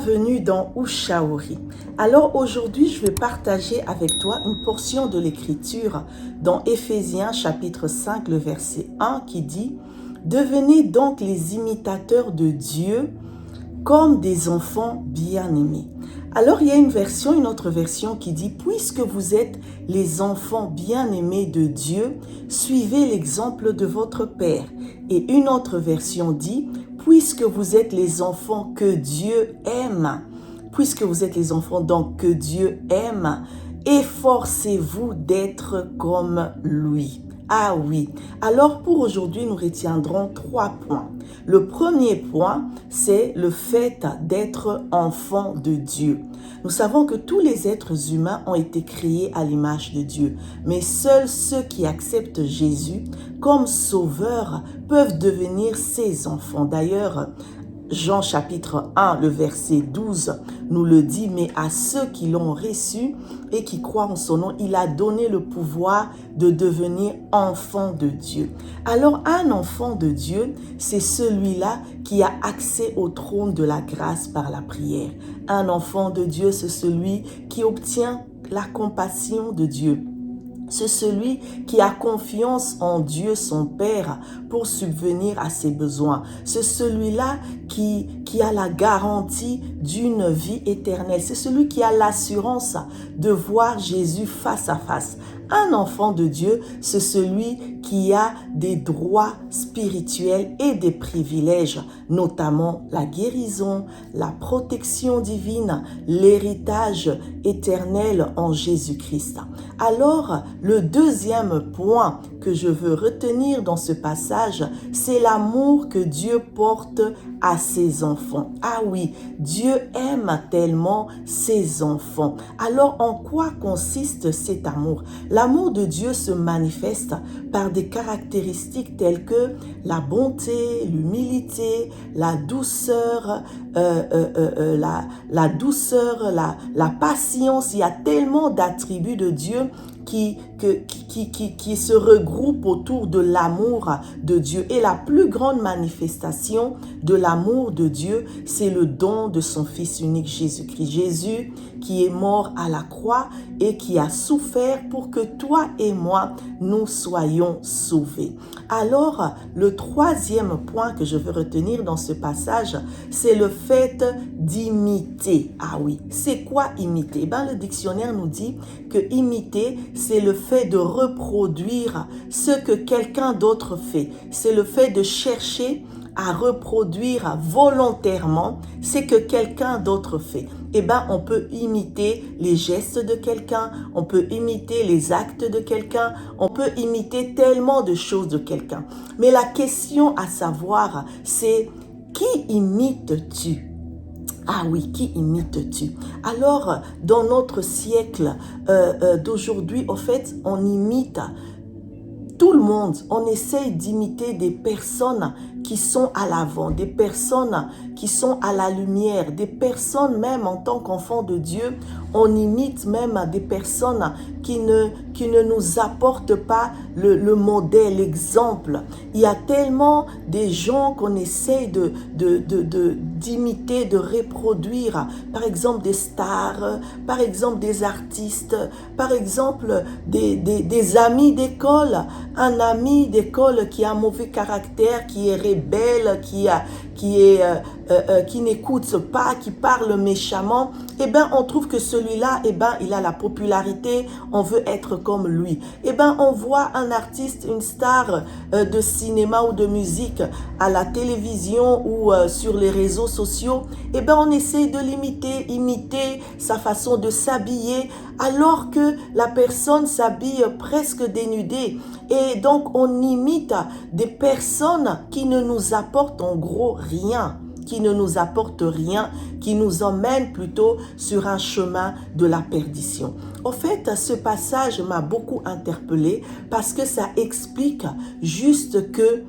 bienvenue dans Ushauri. Alors aujourd'hui, je vais partager avec toi une portion de l'Écriture dans Éphésiens chapitre 5, le verset 1 qui dit « Devenez donc les imitateurs de Dieu comme des enfants bien-aimés. » Alors il y a une autre version qui dit « Puisque vous êtes les enfants bien-aimés de Dieu, suivez l'exemple de votre Père. » Et une autre version dit « Puisque vous êtes les enfants que Dieu aime, puisque vous êtes les enfants donc que Dieu aime, efforcez-vous d'être comme lui. » Ah oui, alors pour aujourd'hui, nous retiendrons 3 points. Le premier point, c'est le fait d'être enfant de Dieu. Nous savons que tous les êtres humains ont été créés à l'image de Dieu, mais seuls ceux qui acceptent Jésus comme sauveur peuvent devenir ses enfants. D'ailleurs, Jean chapitre 1, le verset 12 nous le dit, mais à ceux qui l'ont reçu et qui croient en son nom, il a donné le pouvoir de devenir enfant de Dieu. Alors un enfant de Dieu, c'est celui-là qui a accès au trône de la grâce par la prière. Un enfant de Dieu, c'est celui qui obtient la compassion de Dieu. C'est celui qui a confiance en Dieu, son Père, pour subvenir à ses besoins. C'est celui-là qui a la garantie d'une vie éternelle. C'est celui qui a l'assurance de voir Jésus face à face. Un enfant de Dieu, c'est celui qui a des droits spirituels et des privilèges, notamment la guérison, la protection divine, l'héritage éternel en Jésus-Christ. Alors, le deuxième point que je veux retenir dans ce passage, c'est l'amour que Dieu porte à ses enfants. Ah oui, Dieu aime tellement ses enfants. Alors, en quoi consiste cet amour? L'amour de Dieu se manifeste par des caractéristiques telles que la bonté, l'humilité, la douceur, la patience. Il y a tellement d'attributs de Dieu qui se regroupent autour de l'amour de Dieu. Et la plus grande manifestation de l'amour de Dieu, c'est le don de son Fils unique Jésus-Christ. Jésus qui est mort à la croix et qui a souffert pour que toi et moi, nous soyons sauvés. Alors, le troisième point que je veux retenir dans ce passage, c'est le fait d'imiter. Ah oui, c'est quoi imiter? Le dictionnaire nous dit que imiter, c'est le fait de reproduire ce que quelqu'un d'autre fait. C'est le fait de chercher à reproduire volontairement ce que quelqu'un d'autre fait. On peut imiter les gestes de quelqu'un, on peut imiter les actes de quelqu'un, on peut imiter tellement de choses de quelqu'un. Mais la question à savoir, c'est qui imites-tu? Ah oui, qui imites-tu? Alors, dans notre siècle d'aujourd'hui, en fait, on imite tout le monde. On essaye d'imiter des personnes qui sont à l'avant, des personnes qui sont à la lumière, des personnes même en tant qu'enfants de Dieu, on imite même des personnes qui ne nous apportent pas le modèle, l'exemple. Il y a tellement des gens qu'on essaye d'imiter, de reproduire. Par exemple des stars, par exemple des artistes, par exemple des amis d'école. Un ami d'école qui a un mauvais caractère, qui est rebelle, qui n'écoute pas, qui parle méchamment, on trouve que celui-là, il a la popularité, on veut être comme lui. On voit un artiste, une star de cinéma ou de musique à la télévision ou sur les réseaux sociaux, on essaie de l'imiter, imiter sa façon de s'habiller, alors que la personne s'habille presque dénudée. Et donc, on imite des personnes qui ne nous apportent en gros rien, qui ne nous apportent rien, qui nous emmènent plutôt sur un chemin de la perdition. En fait, ce passage m'a beaucoup interpellée parce que ça explique juste que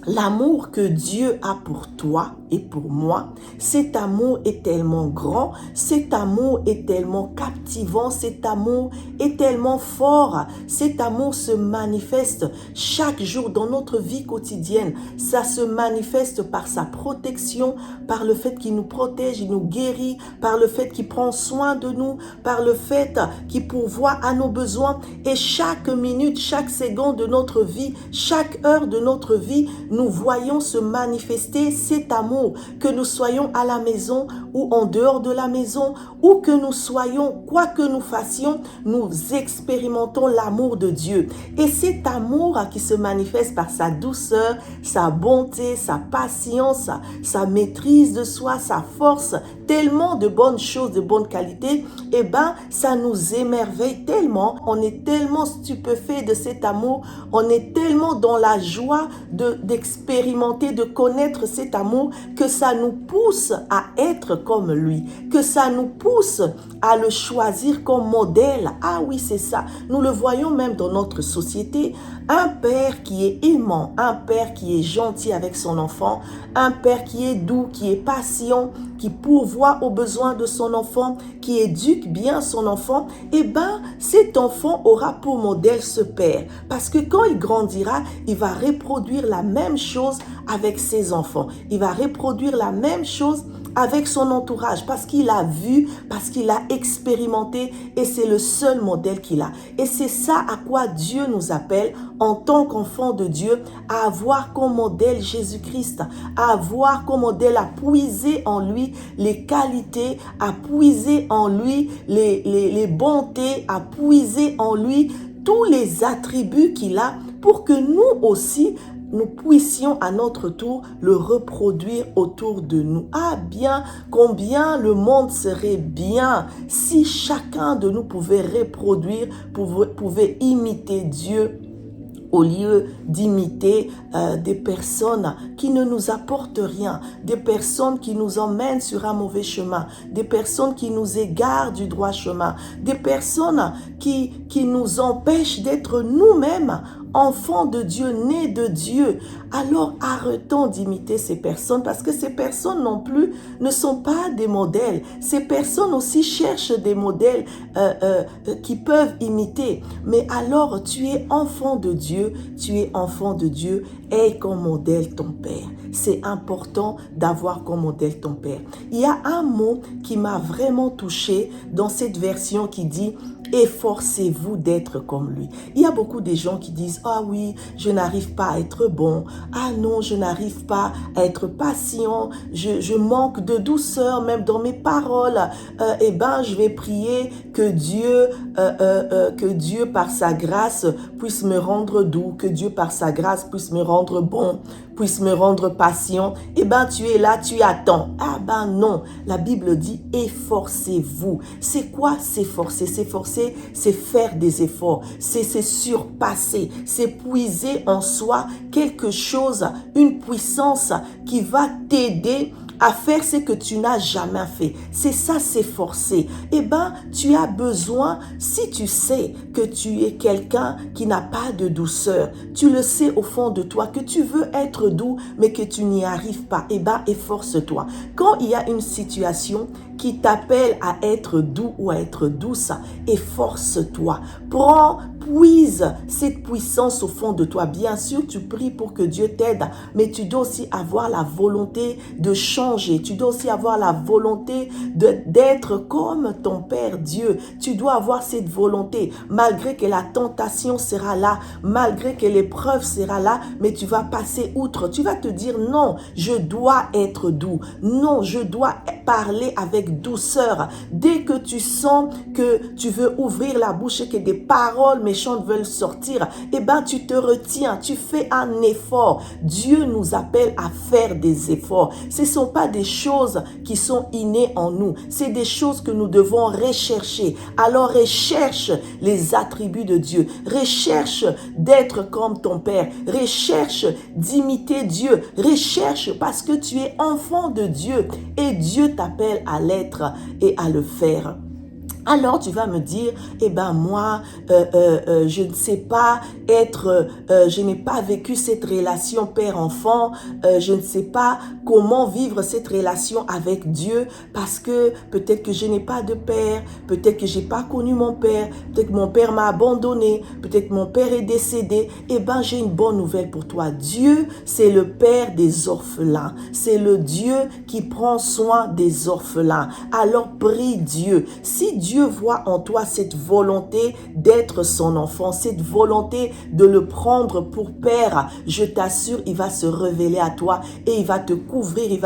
L'amour que Dieu a pour toi et pour moi, cet amour est tellement grand, cet amour est tellement captivant, cet amour est tellement fort, cet amour se manifeste chaque jour dans notre vie quotidienne. Ça se manifeste par sa protection, par le fait qu'il nous protège, il nous guérit, par le fait qu'il prend soin de nous, par le fait qu'il pourvoit à nos besoins. Et chaque minute, chaque seconde de notre vie, chaque heure de notre vie, nous voyons se manifester cet amour, que nous soyons à la maison ou en dehors de la maison, où que nous soyons, quoi que nous fassions, nous expérimentons l'amour de Dieu. Et cet amour qui se manifeste par sa douceur, sa bonté, sa patience, sa maîtrise de soi, sa force, tellement de bonnes choses, de bonnes qualités, eh ben, ça nous émerveille tellement, on est tellement stupéfait de cet amour, on est tellement dans la joie d'expérimenter, de connaître cet amour, que ça nous pousse à être comme lui, que ça nous pousse à le choisir comme modèle. Ah oui, c'est ça. Nous le voyons même dans notre société. Un père qui est aimant, un père qui est gentil avec son enfant, un père qui est doux, qui est patient, qui pourvoit aux besoins de son enfant, qui éduque bien son enfant, eh ben, cet enfant aura pour modèle ce père. Parce que quand il grandira, il va reproduire la même chose avec ses enfants. Il va reproduire la même chose avec son entourage, parce qu'il a vu, parce qu'il a expérimenté, et c'est le seul modèle qu'il a. Et c'est ça à quoi Dieu nous appelle en tant qu'enfants de Dieu, à avoir comme modèle Jésus-Christ, à avoir comme modèle, à puiser en lui les qualités, à puiser en lui les bontés, à puiser en lui tous les attributs qu'il a, pour que nous aussi, nous puissions à notre tour le reproduire autour de nous. Ah bien, combien le monde serait bien si chacun de nous pouvait reproduire, pouvait imiter Dieu, au lieu d'imiter des personnes qui ne nous apportent rien, des personnes qui nous emmènent sur un mauvais chemin, des personnes qui nous égarent du droit chemin, des personnes qui nous empêchent d'être nous-mêmes enfants de Dieu, nés de Dieu. Alors arrêtons d'imiter ces personnes, parce que ces personnes non plus ne sont pas des modèles. Ces personnes aussi cherchent des modèles qui peuvent imiter. Mais alors tu es enfant de Dieu, aie comme modèle ton Père. C'est important d'avoir comme modèle ton Père. Il y a un mot qui m'a vraiment touché dans cette version qui dit « Efforcez-vous d'être comme lui ». Il y a beaucoup de gens qui disent « Ah oui, je n'arrive pas à être bon. Ah non, je n'arrive pas à être patient. Je manque de douceur même dans mes paroles. Eh ben, je vais prier que Dieu par sa grâce puisse me rendre doux, que Dieu par sa grâce puisse me rendre bon, puisse me rendre patient. Eh ben, tu es là, tu attends. Ah ben non, la Bible dit efforcez-vous. C'est quoi s'efforcer? S'efforcer, c'est faire des efforts, c'est surpasser, c'est puiser en soi quelque chose, une puissance qui va t'aider à faire ce que tu n'as jamais fait. C'est ça, s'efforcer. Eh ben, tu as besoin, si tu sais que tu es quelqu'un qui n'a pas de douceur, tu le sais au fond de toi, que tu veux être doux, mais que tu n'y arrives pas, eh ben, efforce-toi. Quand il y a une situation qui t'appelle à être doux ou à être douce, efforce-toi. Puise cette puissance au fond de toi. Bien sûr, tu pries pour que Dieu t'aide, mais tu dois aussi avoir la volonté de changer. Tu dois aussi avoir la volonté d'être comme ton Père Dieu. Tu dois avoir cette volonté, malgré que la tentation sera là, malgré que l'épreuve sera là, mais tu vas passer outre. Tu vas te dire non, je dois être doux. Non, je dois parler avec douceur. Dès que tu sens que tu veux ouvrir la bouche et que des paroles méchantes veulent sortir, eh ben tu te retiens, tu fais un effort. Dieu nous appelle à faire des efforts. Ce ne sont pas des choses qui sont innées en nous, c'est des choses que nous devons rechercher. Alors recherche les attributs de Dieu, recherche d'être comme ton Père, recherche d'imiter Dieu, recherche parce que tu es enfant de Dieu et Dieu t'appelle à l'être et à le faire. Alors tu vas me dire, eh ben moi, je ne sais pas je n'ai pas vécu cette relation père-enfant, je ne sais pas comment vivre cette relation avec Dieu parce que peut-être que je n'ai pas de père, peut-être que j'ai pas connu mon père, peut-être que mon père m'a abandonné, peut-être que mon père est décédé. Eh ben j'ai une bonne nouvelle pour toi. Dieu, c'est le père des orphelins, c'est le Dieu qui prend soin des orphelins. Alors prie Dieu. Si Dieu voit en toi cette volonté d'être son enfant, cette volonté de le prendre pour père, je t'assure, il va se révéler à toi et il va te couvrir, il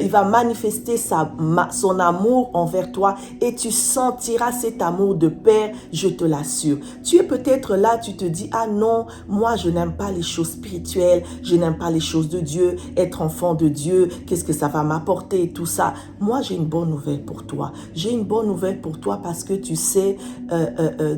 va manifester son amour envers toi et tu sentiras cet amour de père, je te l'assure. Tu es peut-être là, tu te dis, ah non, moi je n'aime pas les choses spirituelles, je n'aime pas les choses de Dieu, être enfant de Dieu, qu'est-ce que ça va m'apporter et tout ça. Moi j'ai une bonne nouvelle pour toi. J'ai une bonne nouvelle pour toi parce que tu sais,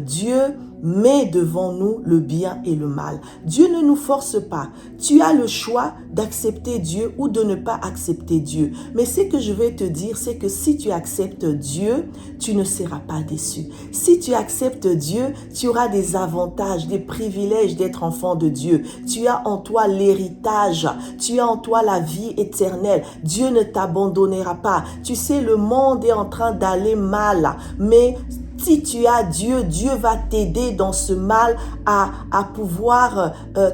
Dieu met devant nous le bien et le mal. Dieu ne nous force pas. Tu as le choix d'accepter Dieu ou de ne pas accepter Dieu. Mais ce que je vais te dire, c'est que si tu acceptes Dieu, tu ne seras pas déçu. Si tu acceptes Dieu, tu auras des avantages, des privilèges d'être enfant de Dieu. Tu as en toi l'héritage. Tu as en toi la vie éternelle. Dieu ne t'abandonnera pas. Tu sais, le monde est en train d'aller mal, mais si tu as Dieu, Dieu va t'aider dans ce mal à pouvoir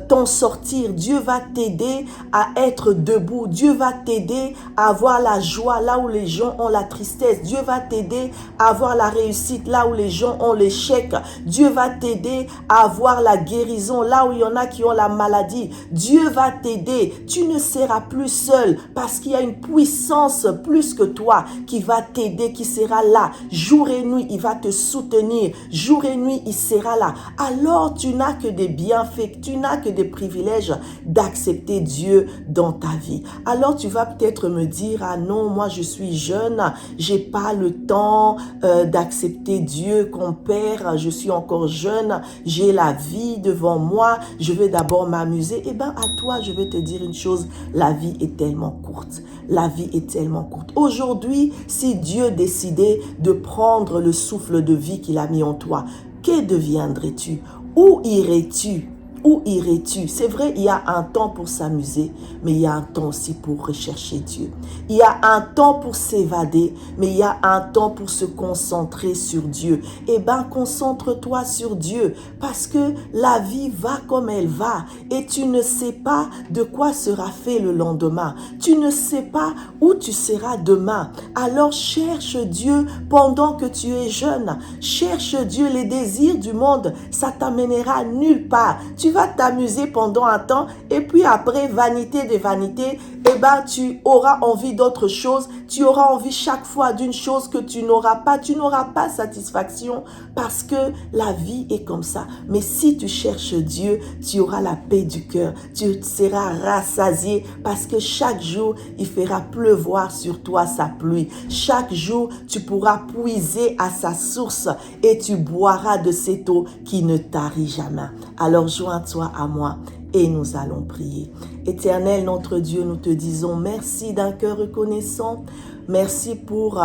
t'en sortir. Dieu va t'aider à être debout. Dieu va t'aider à avoir la joie là où les gens ont la tristesse. Dieu va t'aider à avoir la réussite là où les gens ont l'échec. Dieu va t'aider à avoir la guérison là où il y en a qui ont la maladie. Dieu va t'aider. Tu ne seras plus seul parce qu'il y a une puissance plus que toi qui va t'aider, qui sera là jour et nuit. Il va te soutenir jour et nuit, il sera là. Alors tu n'as que des bienfaits, tu n'as que des privilèges d'accepter Dieu dans ta vie. Alors tu vas peut-être me dire, ah non, moi je suis jeune, j'ai pas le temps d'accepter Dieu comme père, je suis encore jeune, j'ai la vie devant moi, je vais d'abord m'amuser. Eh bien à toi je vais te dire une chose, la vie est tellement courte. La vie est tellement courte. Aujourd'hui, si Dieu décidait de prendre le souffle de vie qu'il a mis en toi, que deviendrais-tu? Où irais-tu? Où irais-tu? C'est vrai, il y a un temps pour s'amuser, mais il y a un temps aussi pour rechercher Dieu. Il y a un temps pour s'évader, mais il y a un temps pour se concentrer sur Dieu. Eh bien, concentre-toi sur Dieu, parce que la vie va comme elle va, et tu ne sais pas de quoi sera fait le lendemain. Tu ne sais pas où tu seras demain. Alors cherche Dieu pendant que tu es jeune. Cherche Dieu, les désirs du monde, ça t'amènera nulle part. Tu vas t'amuser pendant un temps et puis après, vanité des vanités, eh ben, tu auras envie d'autre chose. Tu auras envie chaque fois d'une chose que tu n'auras pas. Tu n'auras pas satisfaction parce que la vie est comme ça. Mais si tu cherches Dieu, tu auras la paix du cœur. Tu seras rassasié parce que chaque jour, il fera pleuvoir sur toi sa pluie. Chaque jour, tu pourras puiser à sa source et tu boiras de cette eau qui ne tarit jamais. Alors joins-toi à moi et nous allons prier. Éternel, notre Dieu, nous te disons merci d'un cœur reconnaissant. Merci pour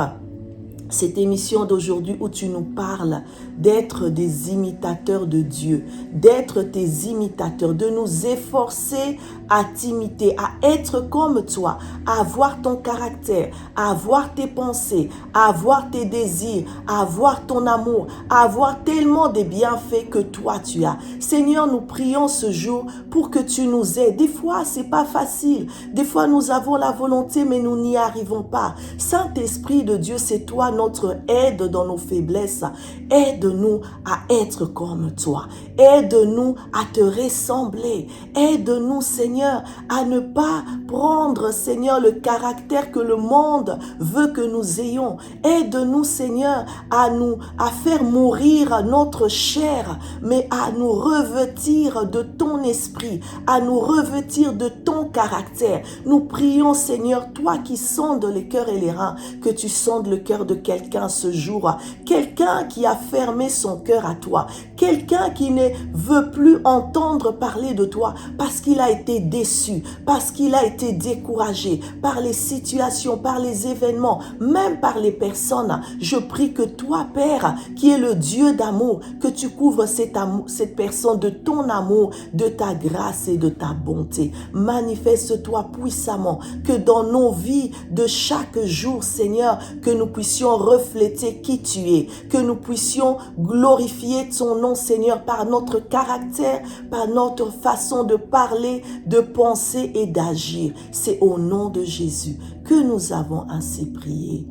cette émission d'aujourd'hui où tu nous parles d'être des imitateurs de Dieu, d'être tes imitateurs, de nous efforcer à t'imiter, à être comme toi, à avoir ton caractère, à avoir tes pensées, à avoir tes désirs, à avoir ton amour, à avoir tellement de bienfaits que toi tu as. Seigneur, nous prions ce jour pour que tu nous aides. Des fois, c'est pas facile. Des fois, nous avons la volonté, mais nous n'y arrivons pas. Saint-Esprit de Dieu, c'est toi notre aide dans nos faiblesses. Aide-nous à être comme toi. Aide-nous à te ressembler. Aide-nous, Seigneur, à ne pas prendre, Seigneur, le caractère que le monde veut que nous ayons. Aide-nous, Seigneur, à faire mourir notre chair, mais à nous revêtir de ton esprit, à nous revêtir de ton caractère. Nous prions, Seigneur, toi qui sondes les cœurs et les reins, que tu sondes le cœur de quelqu'un ce jour, quelqu'un qui a fermé son cœur à toi, quelqu'un qui ne veut plus entendre parler de toi parce qu'il a été déçu, parce qu'il a été découragé par les situations, par les événements, même par les personnes. Je prie que toi, Père, qui es le Dieu d'amour, que tu couvres cette personne de ton amour, de ta grâce et de ta bonté. Manifeste-toi puissamment, que dans nos vies de chaque jour, Seigneur, que nous puissions refléter qui tu es, que nous puissions glorifier ton nom, Seigneur, par notre caractère, par notre façon de parler, de penser et d'agir. C'est au nom de Jésus que nous avons ainsi prié.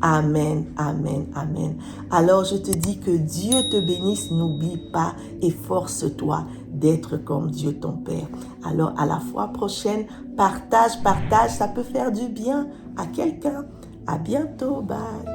Amen, amen, amen. Alors je te dis que Dieu te bénisse, n'oublie pas et force-toi d'être comme Dieu ton Père. Alors à la fois prochaine, partage, ça peut faire du bien à quelqu'un. À bientôt, bye.